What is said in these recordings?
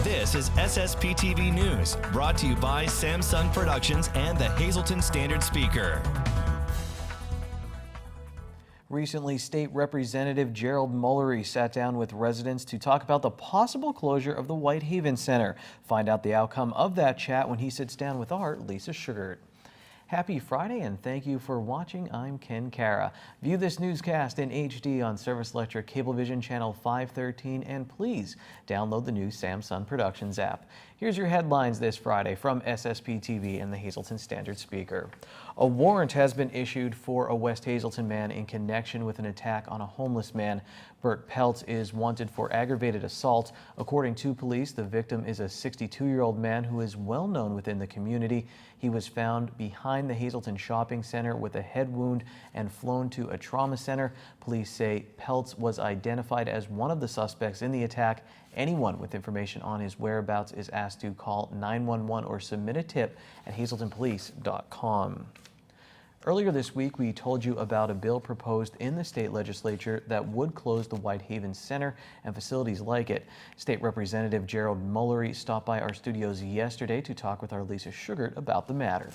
This is SSPTV News, brought to you by Samsung Productions and the Hazleton Standard Speaker. Recently, State Representative Gerald Mullery sat down with residents to talk about the possible closure of the Whitehaven Center. Find out the outcome of that chat when he sits down with our Lisa Sugart. Happy Friday and thank you for watching. I'm Ken Cara. View this newscast in HD on Service Electric Cablevision Channel 513 and please download the new Samsung Productions app. Here's your headlines this Friday from SSPTV and the Hazleton Standard Speaker. A warrant has been issued for a West Hazleton man in connection with an attack on a homeless man. Bert Peltz is wanted for aggravated assault. According to police, the victim is a 62-year-old man who is well known within the community. He was found behind the Hazleton Shopping Center with a head wound and flown to a trauma center. Police say Peltz was identified as one of the suspects in the attack. Anyone with information on his whereabouts is asked to call 911 or submit a tip at hazletonpolice.com. Earlier this week, we told you about a bill proposed in the state legislature that would close the Whitehaven Center and facilities like it. State Representative Gerald Mullery stopped by our studios yesterday to talk with our Lisa Sugart about the matter.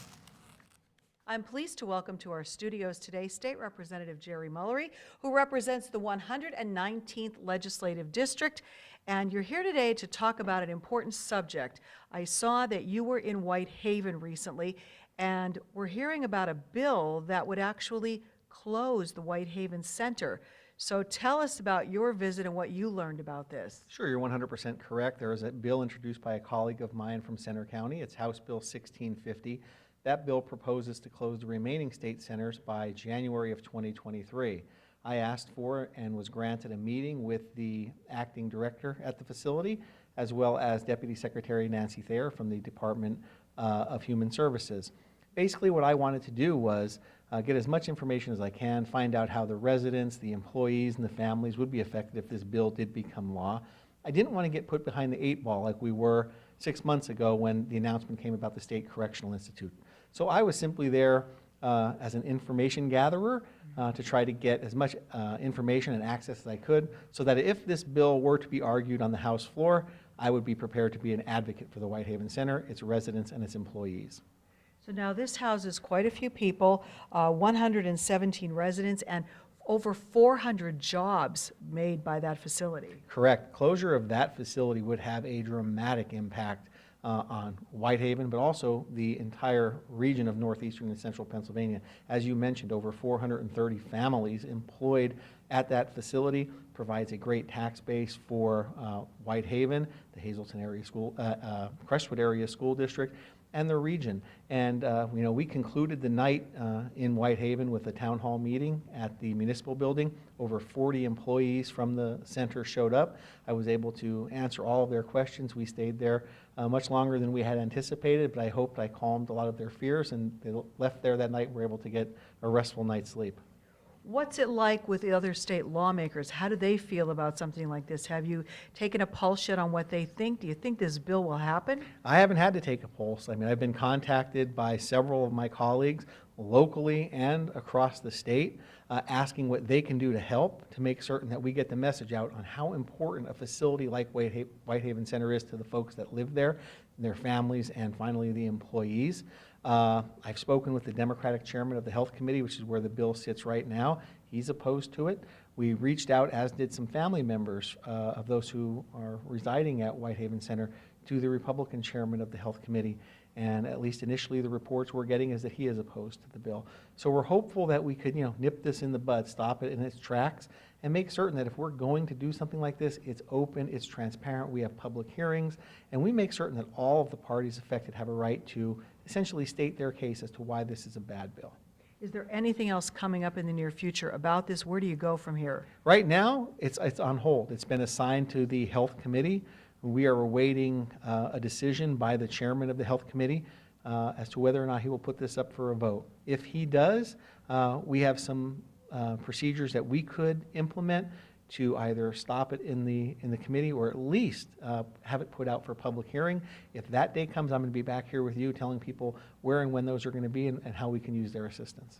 I'm pleased to welcome to our studios today State Representative Jerry Mullery, who represents the 119th Legislative District. And you're here today to talk about an important subject. I saw that you were in Whitehaven recently, and we're hearing about a bill that would actually close the Whitehaven Center. So tell us about your visit and what you learned about this. Sure, you're 100% correct. There was a bill introduced by a colleague of mine from Center County. It's House Bill 1650. That bill proposes to close the remaining state centers by January of 2023. I asked for and was granted a meeting with the acting director at the facility, as well as Deputy Secretary Nancy Thayer from the Department of Human Services. Basically, what I wanted to do was get as much information as I can, find out how the residents, the employees, and the families would be affected if this bill did become law. I didn't want to get put behind the 8 ball like we were 6 months ago when the announcement came about the State Correctional Institute. So I was simply there as an information gatherer to try to get as much information and access as I could so that if this bill were to be argued on the House floor, I would be prepared to be an advocate for the Whitehaven Center, its residents, and its employees. So now this houses quite a few people, 117 residents, and over 400 jobs made by that facility. Correct. Closure of that facility would have a dramatic impact on Whitehaven, but also the entire region of northeastern and central Pennsylvania. As you mentioned, over 430 families employed at that facility, provides a great tax base for Whitehaven, the Hazleton area school, Crestwood area school district, and the region. And we concluded the night in Whitehaven with a town hall meeting at the municipal building. Over 40 employees from the center showed up. I was able to answer all of their questions. We stayed there much longer than we had anticipated, but I hoped I calmed a lot of their fears, and they left there that night and were able to get a restful night's sleep. What's it like with the other state lawmakers? How do they feel about something like this? Have you taken a pulse yet on what they think? Do you think this bill will happen? I haven't had to take a pulse. I mean, I've been contacted by several of my colleagues locally and across the state asking what they can do to help to make certain that we get the message out on how important a facility like Whitehaven Center is to the folks that live there, their families, and finally the employees. I've spoken with the Democratic chairman of the Health Committee, which is where the bill sits right now. He's opposed to it. We reached out, as did some family members of those who are residing at Whitehaven Center, to the Republican chairman of the Health Committee. And at least initially the reports we're getting is that he is opposed to the bill. So we're hopeful that we could nip this in the bud, stop it in its tracks, and make certain that if we're going to do something like this, it's open, it's transparent, we have public hearings, and we make certain that all of the parties affected have a right to essentially state their case as to why this is a bad bill. Is there anything else coming up in the near future about this? Where do you go from here? Right now, it's on hold. It's been assigned to the Health Committee. We are awaiting a decision by the chairman of the Health Committee as to whether or not he will put this up for a vote. If he does, we have some procedures that we could implement to either stop it in the committee or at least have it put out for public hearing. If that day comes, I'm going to be back here with you telling people where and when those are going to be and how we can use their assistance.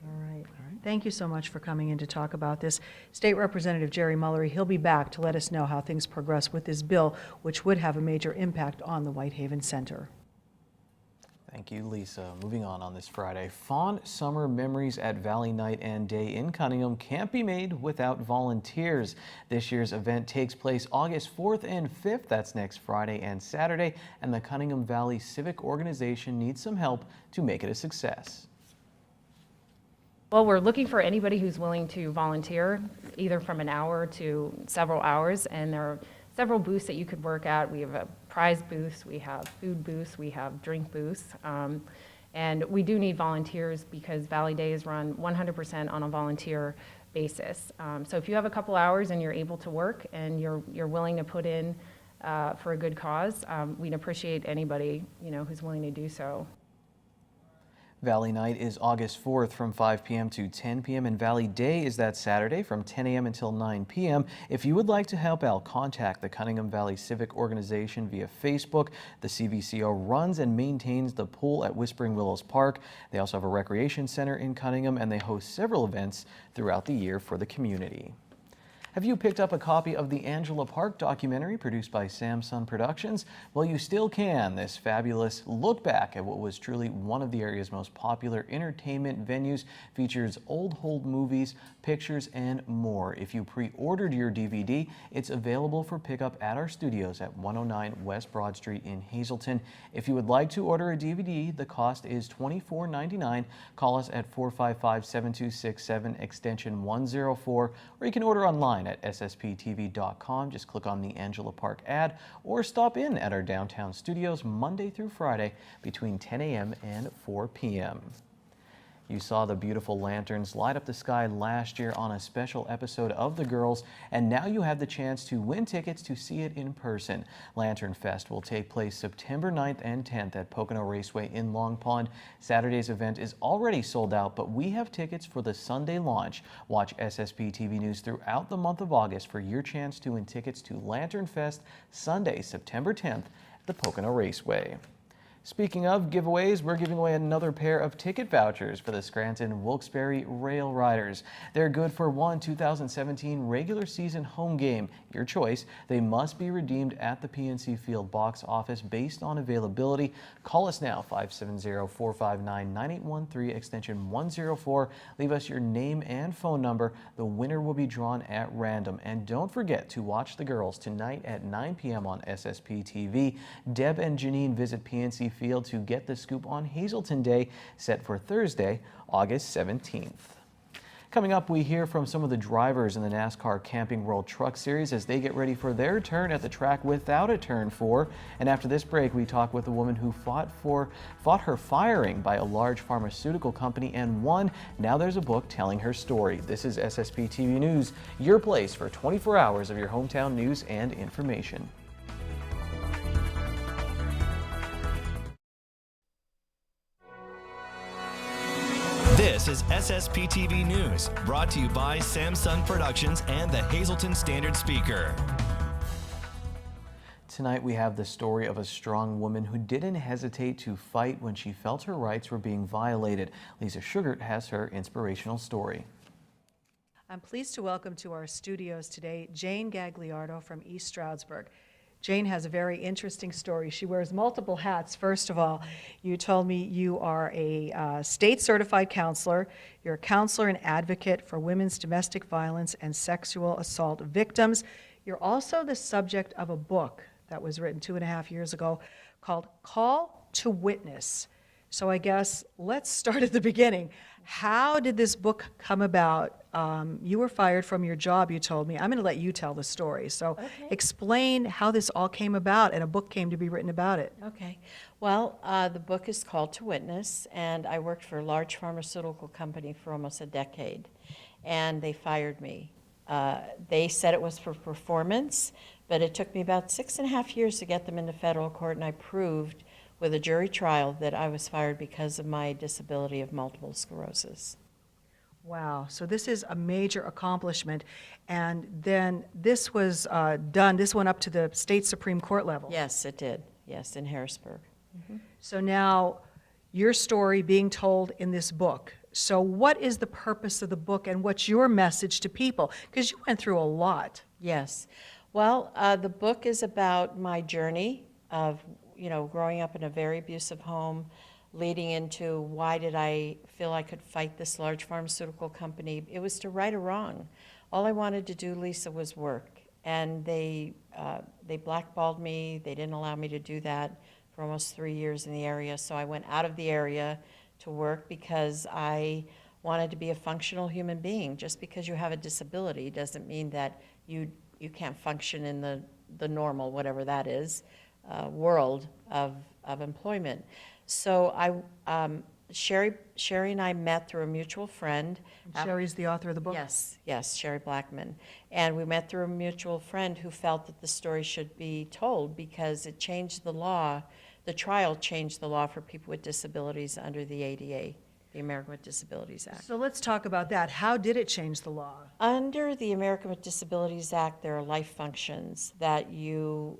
All right. Thank you so much for coming in to talk about this. State Representative Jerry Mullery, he'll be back to let us know how things progress with this bill, which would have a major impact on the Whitehaven Center. Thank you, Lisa. Moving on this Friday, fond summer memories at Valley Night and Day in Cunningham can't be made without volunteers. This year's event takes place August 4th and 5th. That's next Friday and Saturday, and the Cunningham Valley Civic Organization needs some help to make it a success. Well, we're looking for anybody who's willing to volunteer, either from an hour to several hours, and there are several booths that you could work at. We have a prize booths, we have food booths, we have drink booths, and we do need volunteers because Valley Day is run 100% on a volunteer basis. So if you have a couple hours and you're able to work and you're willing to put in for a good cause, we'd appreciate anybody who's willing to do so. Valley Night is August 4th from 5 p.m. to 10 p.m. and Valley Day is that Saturday from 10 a.m. until 9 p.m. If you would like to help out, contact the Cunningham Valley Civic Organization via Facebook. The CVCO runs and maintains the pool at Whispering Willows Park. They also have a recreation center in Cunningham, and they host several events throughout the year for the community. Have you picked up a copy of the Angela Park documentary produced by Samsung Productions? Well, you still can. This fabulous look back at what was truly one of the area's most popular entertainment venues features old movies, pictures, and more. If you pre-ordered your DVD, it's available for pickup at our studios at 109 West Broad Street in Hazleton. If you would like to order a DVD, the cost is $24.99. Call us at 455-7267 extension 104, or you can order online at SSPTV.com. Just click on the Angela Park ad or stop in at our downtown studios Monday through Friday between 10 a.m. and 4 p.m. You saw the beautiful lanterns light up the sky last year on a special episode of The Girls, and now you have the chance to win tickets to see it in person. Lantern Fest will take place September 9th and 10th at Pocono Raceway in Long Pond. Saturday's event is already sold out, but we have tickets for the Sunday launch. Watch SSPTV News throughout the month of August for your chance to win tickets to Lantern Fest Sunday, September 10th at the Pocono Raceway. Speaking of giveaways, we're giving away another pair of ticket vouchers for the Scranton Wilkes-Barre Rail Riders. They're good for one 2017 regular season home game. Your choice. They must be redeemed at the PNC Field box office based on availability. Call us now, 570-459-9813, extension 104. Leave us your name and phone number. The winner will be drawn at random. And don't forget to watch The Girls tonight at 9 p.m. on SSP TV. Deb and Janine visit PNC Field to get the scoop on Hazleton Day, set for Thursday, August 17th. Coming up, we hear from some of the drivers in the NASCAR Camping World Truck Series as they get ready for their turn at the track without a turn 4. And after this break, we talk with a woman who fought her firing by a large pharmaceutical company and won. Now there's a book telling her story. This is SSP TV News, your place for 24 hours of your hometown news and information. This is SSPTV News, brought to you by Samsung Productions and the Hazleton Standard Speaker. Tonight we have the story of a strong woman who didn't hesitate to fight when she felt her rights were being violated. Lisa Sugart has her inspirational story. I'm pleased to welcome to our studios today Jane Gagliardi from East Stroudsburg. Jane has a very interesting story. She wears multiple hats. First of all, you told me you are a state-certified counselor. You're a counselor and advocate for women's domestic violence and sexual assault victims. You're also the subject of a book that was written 2.5 years ago called Call to Witness. So I guess let's start at the beginning. How did this book come about? You were fired from your job, you told me. I'm going to let you tell the story. So explain how this all came about and a book came to be written about it. Okay. Well, the book is Called to Witness, and I worked for a large pharmaceutical company for almost a decade, and they fired me. They said it was for performance, but it took me about 6.5 years to get them into federal court, and I proved with a jury trial that I was fired because of my disability of multiple sclerosis. Wow, so this is a major accomplishment, and then this was done, this went up to the state Supreme Court level. Yes, it did. Yes, in Harrisburg. So now, your story being told in this book. So what is the purpose of the book and what's your message to people? Because you went through a lot. Yes. Well, the book is about my journey of, growing up in a very abusive home, leading into why did I feel I could fight this large pharmaceutical company. It was to right a wrong. All I wanted to do, Lisa, was work. And they blackballed me. They didn't allow me to do that for almost 3 years in the area. So I went out of the area to work because I wanted to be a functional human being. Just because you have a disability doesn't mean that you can't function in the normal, whatever that is, world of employment. So Sherry and I met through a mutual friend. Sherry's the author of the book? Yes, Sherry Blackman. And we met through a mutual friend who felt that the story should be told because it changed the law. The trial changed the law for people with disabilities under the ADA, the American with Disabilities Act. So let's talk about that. How did it change the law? Under the American with Disabilities Act, there are life functions that you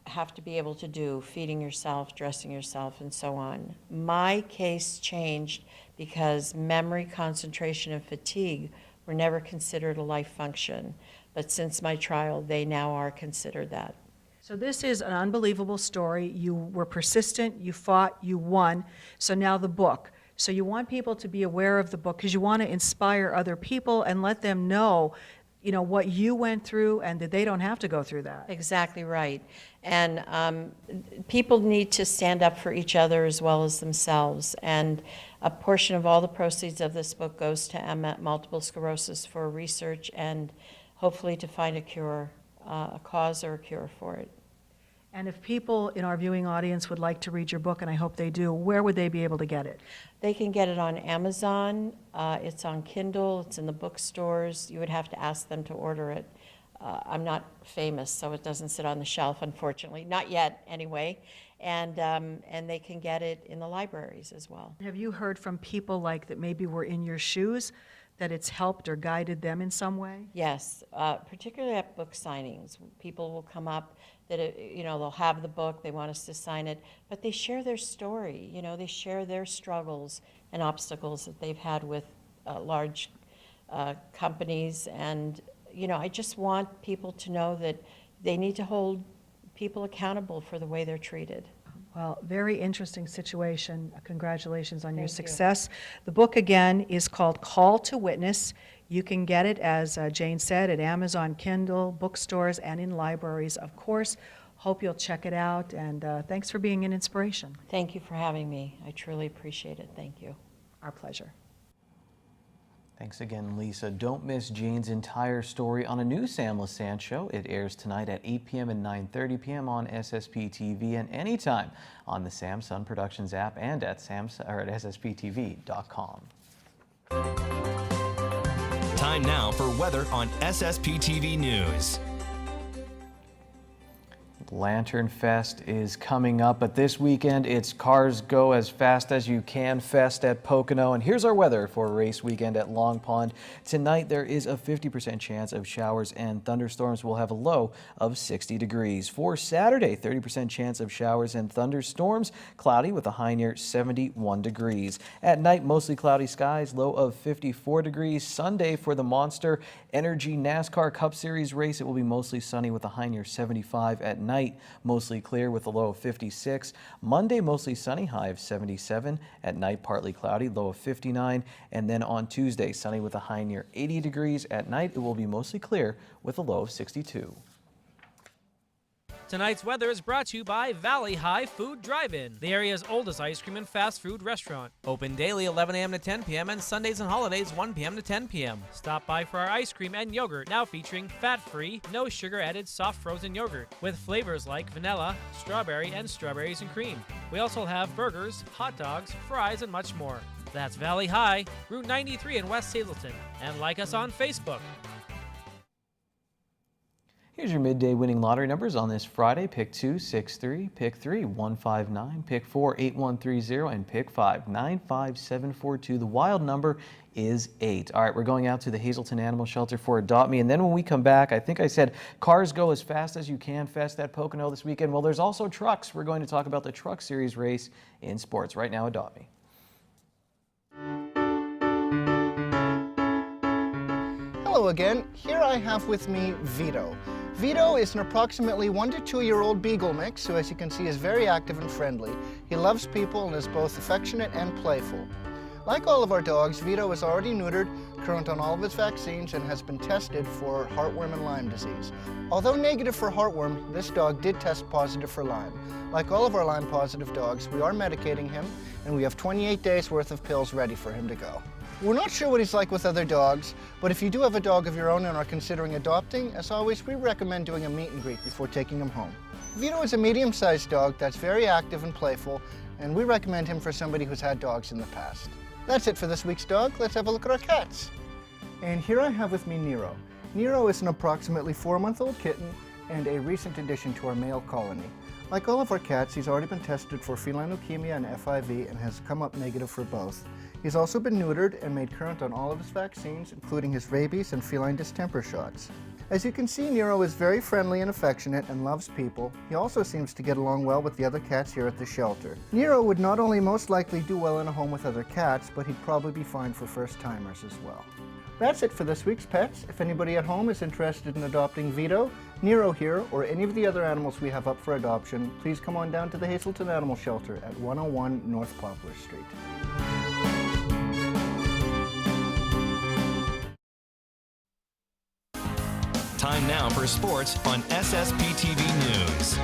have to be able to do, feeding yourself, dressing yourself, and so on. My case changed because memory, concentration, and fatigue were never considered a life function. But since my trial, they now are considered that. So this is an unbelievable story. You were persistent, you fought, you won. So now the book. So you want people to be aware of the book because you want to inspire other people and let them know, what you went through and that they don't have to go through that. Exactly right. And people need to stand up for each other as well as themselves. And a portion of all the proceeds of this book goes to multiple sclerosis for research and hopefully to find a cure, a cause or a cure for it. And if people in our viewing audience would like to read your book, and I hope they do, where would they be able to get it? They can get it on Amazon. It's on Kindle. It's in the bookstores. You would have to ask them to order it. I'm not famous, so it doesn't sit on the shelf, unfortunately. Not yet, anyway. And they can get it in the libraries as well. Have you heard from people like that maybe were in your shoes, that it's helped or guided them in some way? Yes, particularly at book signings. People will come up that, they'll have the book, they want us to sign it, but they share their story. They share their struggles and obstacles that they've had with large companies. And, I just want people to know that they need to hold people accountable for the way they're treated. Well, very interesting situation. Congratulations on your Thank you. success. The book, again, is called Call to Witness. You can get it, as Jane said, at Amazon, Kindle, bookstores, and in libraries, of course. Hope you'll check it out, and thanks for being an inspiration. Thank you for having me. I truly appreciate it. Thank you. Our pleasure. Thanks again, Lisa. Don't miss Jane's entire story on a new Sam Lassant show. It airs tonight at 8 p.m. and 9:30 p.m. on SSPTV and anytime on the Samsung Productions app and at SSPTV.com. Time now for weather on SSPTV News. Lantern Fest is coming up, but this weekend it's Cars Go As Fast As You Can Fest at Pocono. And here's our weather for race weekend at Long Pond. Tonight there is a 50% chance of showers and thunderstorms. We'll have a low of 60 degrees. For Saturday, 30% chance of showers and thunderstorms, cloudy with a high near 71 degrees. At night, mostly cloudy skies, low of 54 degrees. Sunday for the Monster Energy NASCAR Cup Series race, it will be mostly sunny with a high near 75 at night. Mostly clear with a low of 56. Monday, mostly sunny, high of 77. At night, partly cloudy, low of 59. And then on Tuesday, sunny with a high near 80 degrees. At night, it will be mostly clear with a low of 62. Tonight's weather is brought to you by Valley High Food Drive-In, the area's oldest ice cream and fast food restaurant. Open daily 11 a.m. to 10 p.m. and Sundays and holidays 1 p.m. to 10 p.m. Stop by for our ice cream and yogurt, now featuring fat-free, no sugar-added soft frozen yogurt with flavors like vanilla, strawberry, and strawberries and cream. We also have burgers, hot dogs, fries, and much more. That's Valley High, Route 93 in West Hazleton, and like us on Facebook. Here's your midday winning lottery numbers on this Friday. Pick 2, 6-3, pick 3, 159, pick 4, 8130, and pick 5, 95742. The wild number is 8. All right, we're going out to the Hazleton Animal Shelter for Adopt Me, and then when we come back, I think I said Cars Go As Fast As You Can Fest at Pocono this weekend. Well, there's also trucks. We're going to talk about the Truck Series race in sports. Right now, Adopt Me. Hello again. Here I have with me Vito. Vito is an approximately 1 to 2 year old beagle mix who, as you can see, is very active and friendly. He loves people and is both affectionate and playful. Like all of our dogs, Vito is already neutered, current on all of his vaccines, and has been tested for heartworm and Lyme disease. Although negative for heartworm, this dog did test positive for Lyme. Like all of our Lyme positive dogs, we are medicating him, and we have 28 days worth of pills ready for him to go. We're not sure what he's like with other dogs, but if you do have a dog of your own and are considering adopting, as always, we recommend doing a meet and greet before taking him home. Vito is a medium-sized dog that's very active and playful, and we recommend him for somebody who's had dogs in the past. That's it for this week's dog. Let's have a look at our cats. And here I have with me Nero. Nero is an approximately 4-month-old kitten and a recent addition to our male colony. Like all of our cats, he's already been tested for feline leukemia and FIV and has come up negative for both. He's also been neutered and made current on all of his vaccines, including his rabies and feline distemper shots. As you can see, Nero is very friendly and affectionate and loves people. He also seems to get along well with the other cats here at the shelter. Nero would not only most likely do well in a home with other cats, but he'd probably be fine for first-timers as well. That's it for this week's Pets. If anybody at home is interested in adopting Vito, Nero here, or any of the other animals we have up for adoption, please come on down to the Hazleton Animal Shelter at 101 North Poplar Street. Time now for sports on SSPTV News.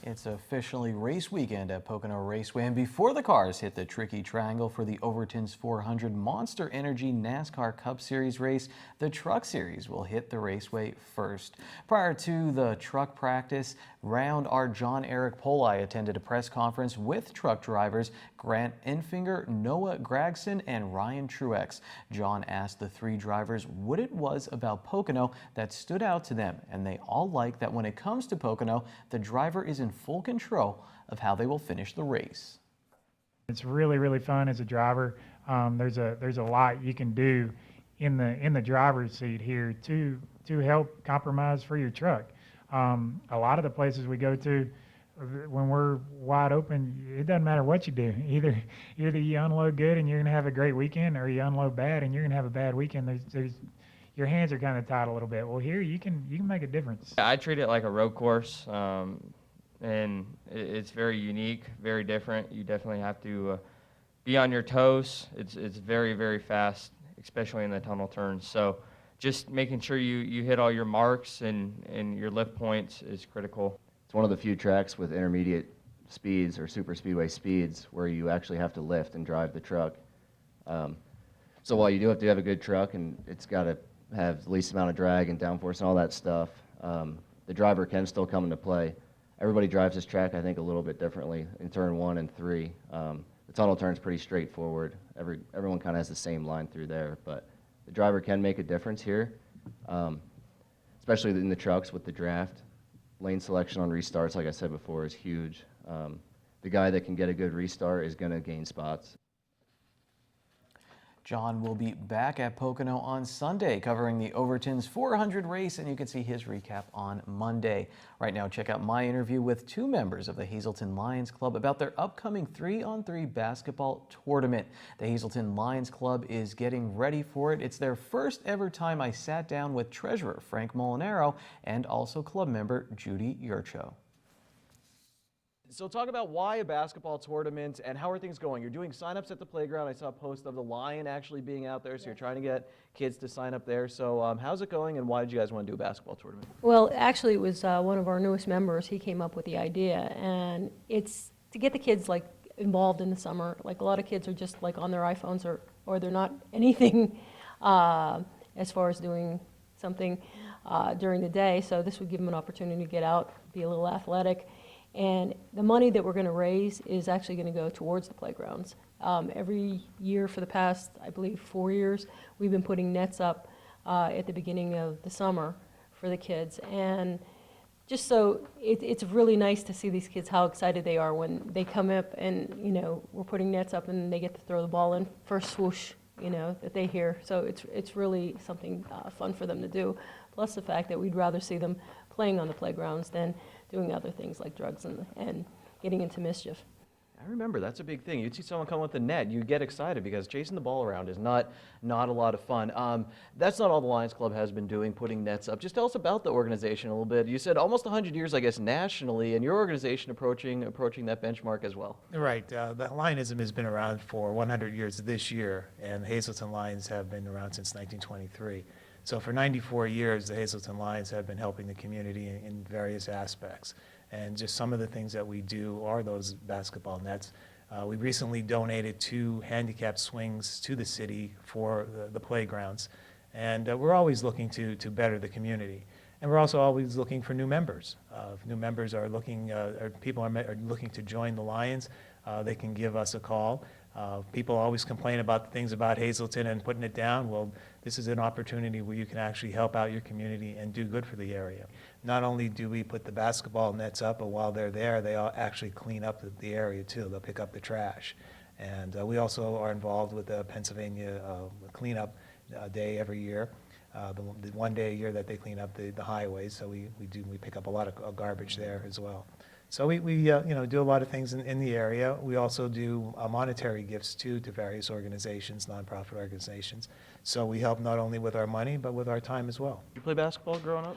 It's officially race weekend at Pocono Raceway, and before the cars hit the tricky triangle for the Overton's 400 Monster Energy NASCAR Cup Series race, the Truck Series will hit the raceway first. Prior to the truck practice round, our John Eric Poli attended a press conference with truck drivers Grant Enfinger, Noah Gragson, and Ryan Truex. John asked the three drivers what it was about Pocono that stood out to them, and they all like that when it comes to Pocono, the driver is in full control of how they will finish the race. It's really, really fun as a driver. There's a lot you can do in the driver's seat here to help compromise for your truck. A lot of the places we go to, when we're wide open, it doesn't matter what you do. Either you unload good and you're going to have a great weekend, or you unload bad and you're going to have a bad weekend. Your hands are kind of tied a little bit. Well, here you can make a difference. I treat it like a road course, and it's very unique, very different. You definitely have to be on your toes. It's very, very fast, especially in the tunnel turns. So just making sure you hit all your marks and your lift points is critical. It's one of the few tracks with intermediate speeds or super speedway speeds where you actually have to lift and drive the truck. So while you do have to have a good truck and it's got to have the least amount of drag and downforce and all that stuff, the driver can still come into play. Everybody drives this track, I think, a little bit differently in turn 1 and 3. The tunnel turn's pretty straightforward. Everyone kind of has the same line through there, but the driver can make a difference here, especially in the trucks with the draft. Lane selection on restarts, like I said before, is huge. The guy that can get a good restart is going to gain spots. John will be back at Pocono on Sunday covering the Overton's 400 race, and you can see his recap on Monday. Right now, check out my interview with two members of the Hazleton Lions Club about their upcoming 3-on-3 basketball tournament. The Hazleton Lions Club is getting ready for it. It's their first ever time I sat down with treasurer Frank Molinaro and also club member Judy Yurcho. So talk about why a basketball tournament and how are things going? You're doing signups at the playground. I saw a post of the Lion actually being out there, so you're trying to get kids to sign up there. So how's it going, and why did you guys want to do a basketball tournament? Well, actually, it was one of our newest members. He came up with the idea, and it's to get the kids like involved in the summer. Like a lot of kids are just like on their iPhones or they're not anything as far as doing something during the day. So this would give them an opportunity to get out, be a little athletic. And the money that we're going to raise is actually going to go towards the playgrounds. Every year for the past, I believe, 4 years, we've been putting nets up at the beginning of the summer for the kids. And just so it's really nice to see these kids, how excited they are when they come up and, you know, we're putting nets up and they get to throw the ball in first swoosh, you know, that they hear. So it's really something fun for them to do. Plus the fact that we'd rather see them playing on the playgrounds than doing other things like drugs and getting into mischief. I remember, that's a big thing. You'd see someone come with a net, you get excited because chasing the ball around is not a lot of fun. That's not all the Lions Club has been doing, putting nets up. Just tell us about the organization a little bit. You said almost 100 years, I guess, nationally, and your organization approaching that benchmark as well. Right. The Lionism has been around for 100 years this year, and the Hazleton Lions have been around since 1923. So for 94 years, the Hazleton Lions have been helping the community in various aspects. And just some of the things that we do are those basketball nets. We recently donated 2 handicapped swings to the city for the playgrounds. And we're always looking to better the community. And we're also always looking for new members. If new members are looking, or people are looking to join the Lions, they can give us a call. People always complain about the things about Hazleton and putting it down. Well, this is an opportunity where you can actually help out your community and do good for the area. Not only do we put the basketball nets up, but while they're there, they all actually clean up the area too. They'll pick up the trash. And we also are involved with the Pennsylvania cleanup day every year. The one day a year that they clean up the highways, so we pick up a lot of garbage there as well. So we do a lot of things in the area. We also do monetary gifts too to various organizations, nonprofit organizations. So we help not only with our money, but with our time as well. Did you play basketball growing up?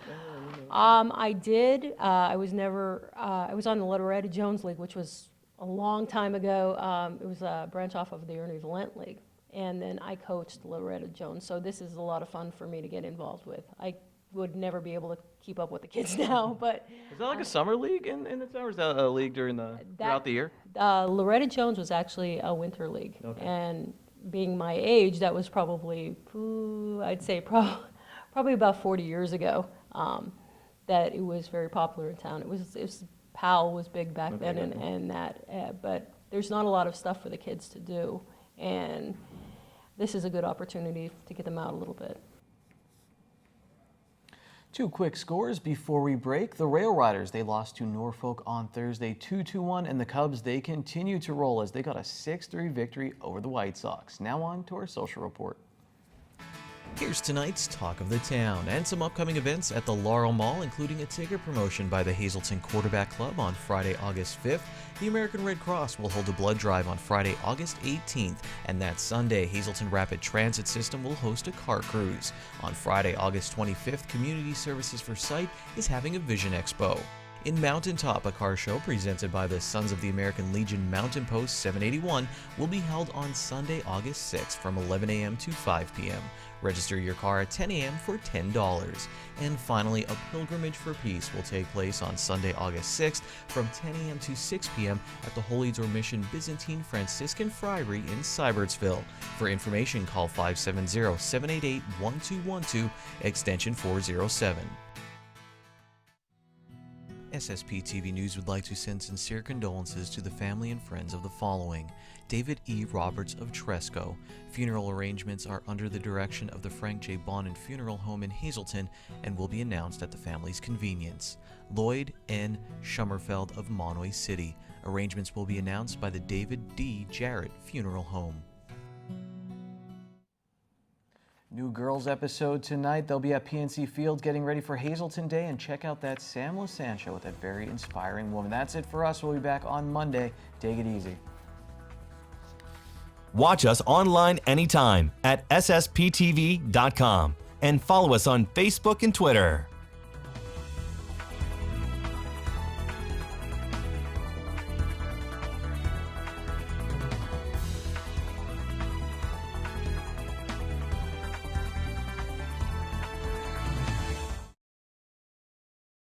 I did. I was on the Loretta Jones League, which was a long time ago. It was a branch off of the Ernie Valent League. And then I coached Loretta Jones. So this is a lot of fun for me to get involved with. I would never be able to keep up with the kids now, but. Is that like a summer league in the summer? Or is that a league throughout the year? Loretta Jones was actually a winter league. Okay. And being my age, that was probably, I'd say probably about 40 years ago, that it was very popular in town. It was PAL was big back then, and that, but there's not a lot of stuff for the kids to do, and this is a good opportunity to get them out a little bit. 2 quick scores before we break. The Rail Riders, they lost to Norfolk on Thursday 2-1, and the Cubs, they continue to roll as they got a 6-3 victory over the White Sox. Now on to our social report. Here's tonight's Talk of the Town and some upcoming events at the Laurel Mall, including a ticket promotion by the Hazleton Quarterback Club on Friday, August 5th. The American Red Cross will hold a blood drive on Friday, August 18th, and that Sunday, Hazleton Rapid Transit System will host a car cruise. On Friday, August 25th, Community Services for Sight is having a Vision Expo. In Mountaintop, a car show presented by the Sons of the American Legion Mountain Post 781 will be held on Sunday, August 6th from 11 a.m. to 5 p.m. Register your car at 10 a.m. for $10. And finally, a Pilgrimage for Peace will take place on Sunday, August 6th from 10 a.m. to 6 p.m. at the Holy Dormition Byzantine Franciscan Friary in Seibertsville. For information, call 570-788-1212, extension 407. SSPTV News would like to send sincere condolences to the family and friends of the following. David E. Roberts of Tresco. Funeral arrangements are under the direction of the Frank J. Bonin Funeral Home in Hazleton and will be announced at the family's convenience. Lloyd N. Schummerfeld of Monterey City. Arrangements will be announced by the David D. Jarrett Funeral Home. New girls episode tonight. They'll be at PNC Field getting ready for Hazleton Day, and check out that Sam Lasan show with that very inspiring woman. That's it for us. We'll be back on Monday. Take it easy. Watch us online anytime at ssptv.com and follow us on Facebook and Twitter.